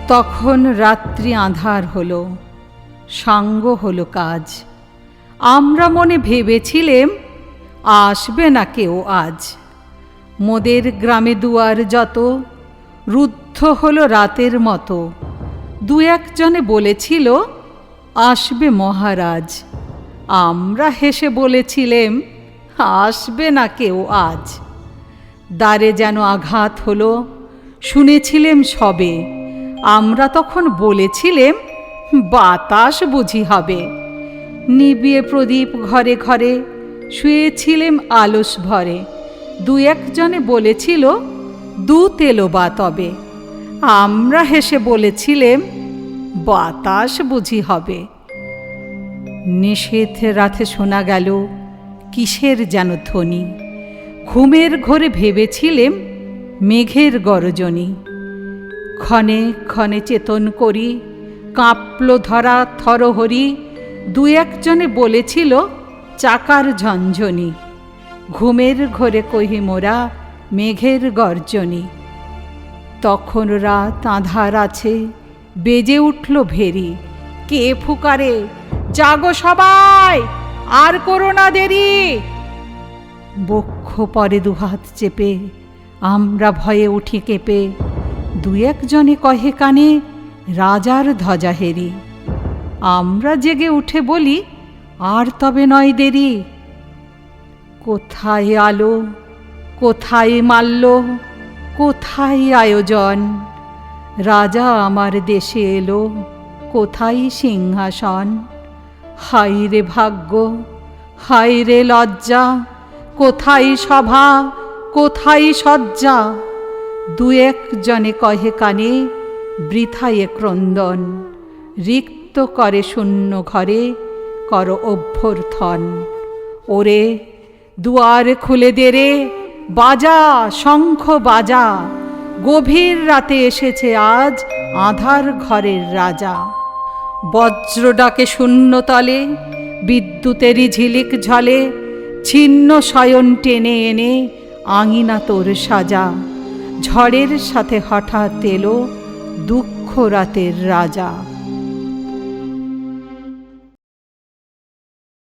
তখন রাত্রি আঁধার হলো, সাঙ্গ হলো কাজ। আমরা মনে ভেবেছিলেম আসবে না কেউ আজ। মোদের গ্রামে দুয়ার যত রুদ্ধ হলো রাতের মতো। দু একজনে বলেছিল আসবে মহারাজ। আমরা হেসে বলেছিলেম আসবে না কেউ আজ। দ্বারে যেন আঘাত হলো, শুনেছিলেম সবে। আমরা তখন বলেছিলেম বাতাস বুঝি হবে। নিবিয়ে প্রদীপ ঘরে ঘরে শুয়েছিলেম আলস ভরে। দু একজনে বলেছিল দূত এলো বা তবে। আমরা হেসে বলেছিলেম বাতাস বুঝি হবে। নিশীথ রাতে শোনা গেল কিসের যেন ধ্বনি। ঘুমের ঘোরে ভেবেছিলেম মেঘের গর্জনী। ক্ষণে ক্ষণে চেতন করি কাঁপল ধরা থরহরি। দু একজনে বলেছিল চাকার ঝঞ্ঝনি। ঘুমের ঘোরে কহি মোরা মেঘের গর্জনী। তখন রাত আঁধার আছে, বেজে উঠল ভেরি। কে ফুকারে জাগো সবাই, আর করো না দেরি। বক্ষ পরে দুহাত চেপে আমরা ভয়ে উঠি কেঁপে। দু একজনে কহে কানে রাজার ধ্বজা হেরি। আমরা জেগে উঠে বলি আর তবে নয় দেরি। কোথায় আলো, কোথায় মাল্য, কোথায় আয়োজন। রাজা আমার দেশে এলো, কোথায় সিংহাসন। হায় রে ভাগ্য, হায় রে লজ্জা, কোথায় সভা, কোথায় সজ্জা। দু একজনে কহে কানে বৃথায়ে ক্রন্দন। রিক্ত করে শূন্য ঘরে কর অভ্যর্থন। ওরে দুয়ার খুলে দে রে, বাজা শঙ্খ বাজা। গভীর রাতে এসেছে আজ আঁধার ঘরের রাজা। বজ্র ডাকে শূন্যতলে, বিদ্যুতেরই ঝিলিক ঝলে। ছিন্ন শয়ন টেনে এনে আঙিনা তোর সাজা। ঝড়ের সাথে হঠাৎ এলো দুঃখ রাতের রাজা।